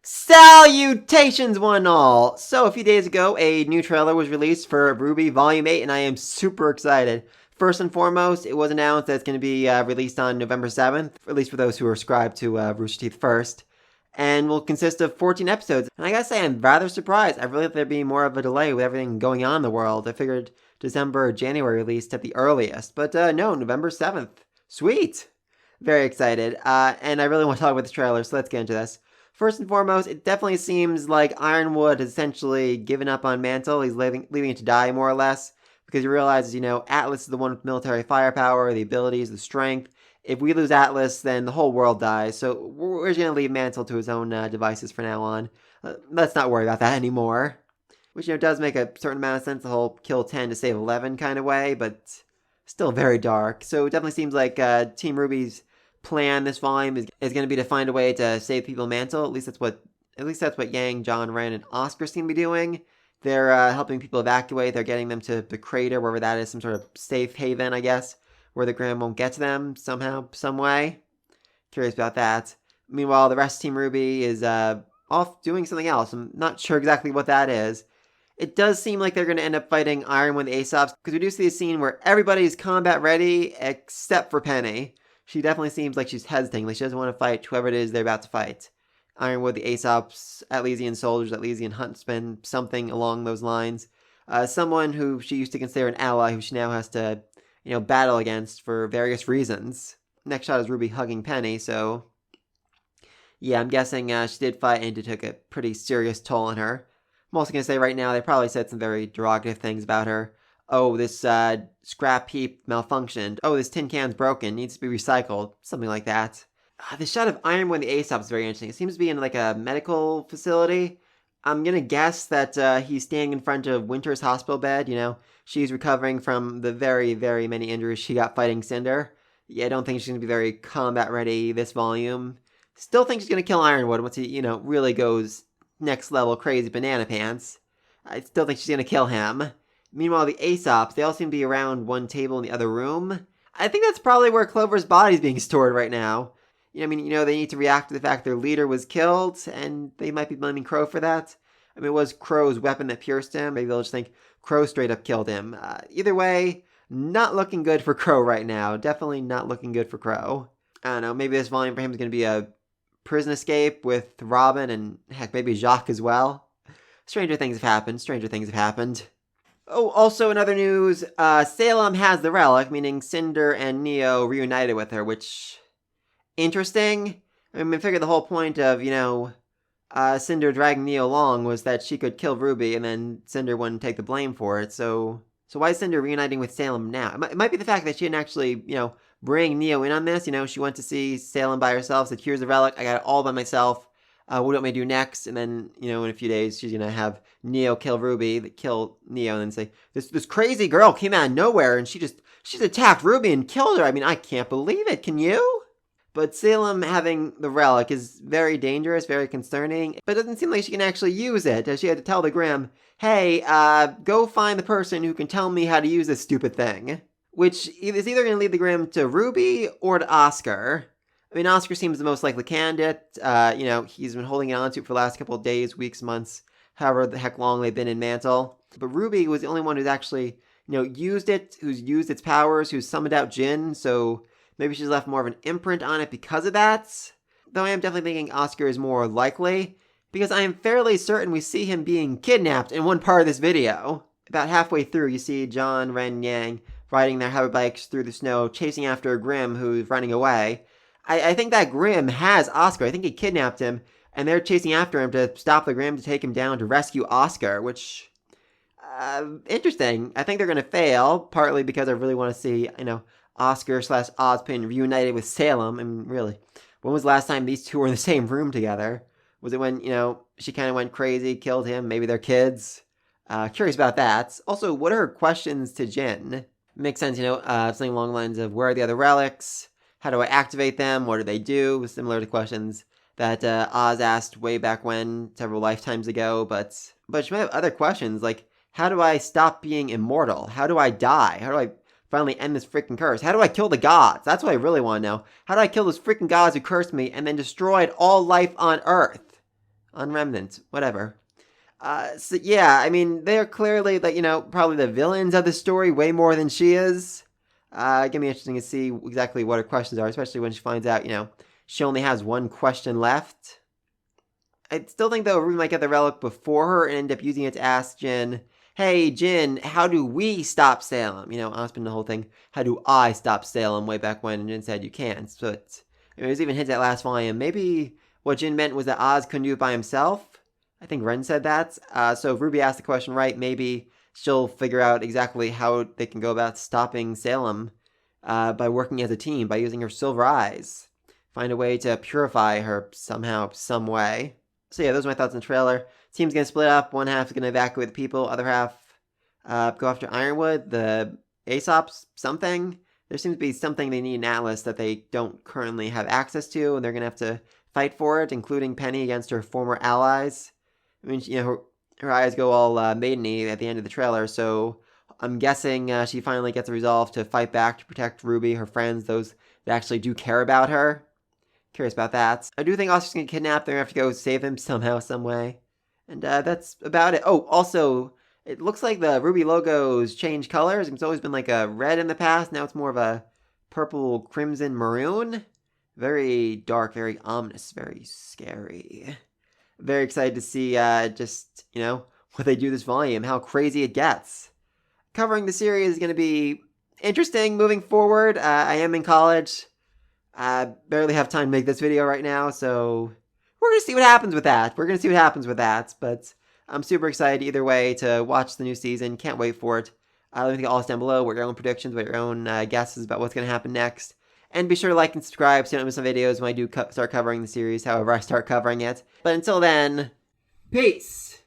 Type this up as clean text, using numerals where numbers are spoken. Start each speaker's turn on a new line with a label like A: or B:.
A: Salutations one all! So a few days ago, a new trailer was released for RWBY Volume 8, and I am super excited. First and foremost, it was announced that it's going to be released on November 7th, at least for those who are subscribed to Rooster Teeth first, and will consist of 14 episodes. And I gotta say, I'm rather surprised. I really thought there'd be more of a delay with everything going on in the world. I figured December or January released at the earliest, but no, November 7th. Sweet! Very excited, and I really want to talk about the trailer, so let's get into this. First and foremost, it definitely seems like Ironwood has essentially given up on Mantle. He's leaving it to die, more or less, because he realizes, Atlas is the one with military firepower, the abilities, the strength. If we lose Atlas, then the whole world dies. So we're just going to leave Mantle to his own devices for now on. Let's not worry about that anymore. Which, does make a certain amount of sense, the whole kill 10 to save 11 kind of way, but still very dark. So it definitely seems like Team RWBY's plan this volume is going to be to find a way to save people in Mantle. At least that's what Yang, John, Ren, and Oscar seem to be doing. They're helping people evacuate. They're getting them to the crater, wherever that is, some sort of safe haven, I guess, where the Grim won't get to them somehow, some way. Curious about that. Meanwhile, the rest of Team RWBY is off doing something else. I'm not sure exactly what that is. It does seem like they're going to end up fighting Ironwood and the Aesops, because we do see a scene where everybody's combat ready except for Penny. She definitely seems like she's hesitating, like she doesn't want to fight whoever it is they're about to fight. Ironwood, the Aesops, Atlesian soldiers, Atlesian huntsmen, something along those lines. Someone who she used to consider an ally who she now has to, battle against for various reasons. Next shot is RWBY hugging Penny, so yeah, I'm guessing she did fight and it took a pretty serious toll on her. I'm also going to say right now, they probably said some very derogative things about her. Oh, this scrap heap malfunctioned. Oh, this tin can's broken. Needs to be recycled. Something like that. The shot of Ironwood and the Aesop is very interesting. It seems to be in like a medical facility. I'm going to guess that he's standing in front of Winter's hospital bed. She's recovering from the very, very many injuries she got fighting Cinder. Yeah, I don't think she's going to be very combat ready this volume. Still think she's going to kill Ironwood once he, really goes next level crazy banana pants. I still think she's going to kill him. Meanwhile, the Aesops, they all seem to be around one table in the other room. I think that's probably where Clover's body's being stored right now. They need to react to the fact their leader was killed, and they might be blaming Crow for that. It was Crow's weapon that pierced him. Maybe they'll just think Crow straight up killed him. Either way, not looking good for Crow right now. Definitely not looking good for Crow. I don't know, maybe this volume for him is going to be a prison escape with Robin and, heck, maybe Jacques as well. Stranger things have happened. Oh, also in other news, Salem has the relic, meaning Cinder and Neo reunited with her, which, interesting. I figured the whole point of, Cinder dragging Neo along was that she could kill RWBY and then Cinder wouldn't take the blame for it, so why is Cinder reuniting with Salem now? It might be the fact that she didn't actually, bring Neo in on this. She went to see Salem by herself, said, here's the relic, I got it all by myself. What do you want me to do next? And then, in a few days, she's going to have Neo kill RWBY, kill Neo, and then say, this crazy girl came out of nowhere, and she's attacked RWBY and killed her. I can't believe it. Can you? But Salem having the relic is very dangerous, very concerning, but it doesn't seem like she can actually use it, as she had to tell the Grimm, hey, go find the person who can tell me how to use this stupid thing. Which is either going to lead the Grimm to RWBY or to Oscar. Oscar seems the most likely candidate. He's been holding on to it for the last couple of days, weeks, months, however the heck long they've been in Mantle. But RWBY was the only one who's actually, used it, who's used its powers, who's summoned out Jin, so maybe she's left more of an imprint on it because of that. Though I am definitely thinking Oscar is more likely, because I am fairly certain we see him being kidnapped in one part of this video. About halfway through, you see John, Ren, Yang riding their hover bikes through the snow, chasing after a Grimm who's running away. I think that Grimm has Oscar. I think he kidnapped him, and they're chasing after him to stop the Grimm to take him down to rescue Oscar, which, interesting. I think they're going to fail, partly because I really want to see, Oscar/Ozpin reunited with Salem. Really, when was the last time these two were in the same room together? Was it when, she kind of went crazy, killed him, maybe they're kids? Curious about that. Also, what are her questions to Jin? Makes sense, something along the lines of, where are the other relics? How do I activate them? What do they do? Similar to questions that Oz asked way back when, several lifetimes ago. But she might have other questions, like, how do I stop being immortal? How do I die? How do I finally end this freaking curse? How do I kill the gods? That's what I really want to know. How do I kill those freaking gods who cursed me and then destroyed all life on Earth? On Remnant, whatever. So yeah, I mean, they're clearly, like, probably the villains of the story way more than she is. It's gonna be interesting to see exactly what her questions are, especially when she finds out, she only has one question left. I still think, though, RWBY might get the relic before her and end up using it to ask Jin, hey, Jin, how do we stop Salem? Aspen the whole thing, how do I stop Salem, way back when, and Jin said you can't. So it was even hinted at last volume. Maybe what Jin meant was that Oz couldn't do it by himself. I think Ren said that. So if RWBY asked the question right, maybe she'll figure out exactly how they can go about stopping Salem by working as a team, by using her silver eyes. Find a way to purify her somehow, some way. So yeah, those are my thoughts on the trailer. Team's going to split up. One half is going to evacuate the people. Other half go after Ironwood, the Aesop's something. There seems to be something they need in Atlas that they don't currently have access to, and they're going to have to fight for it, including Penny against her former allies. I mean, her eyes go all maideny at the end of the trailer, so I'm guessing she finally gets a resolve to fight back to protect RWBY, her friends, those that actually do care about her. Curious about that. I do think Oscar's gonna get kidnapped. They're gonna have to go save him somehow, some way. And that's about it. Oh, also, it looks like the RWBY logo's changed colors. It's always been like a red in the past. Now it's more of a purple, crimson, maroon. Very dark, very ominous, very scary. Very excited to see just, what they do this volume, how crazy it gets. Covering the series is going to be interesting moving forward. I am in college. I barely have time to make this video right now, so we're going to see what happens with that. But I'm super excited either way to watch the new season. Can't wait for it. Let me think all this down below, what your own predictions, what your own guesses about what's going to happen next. And be sure to like and subscribe so you don't miss some videos when I do start covering the series, however I start covering it. But until then, peace!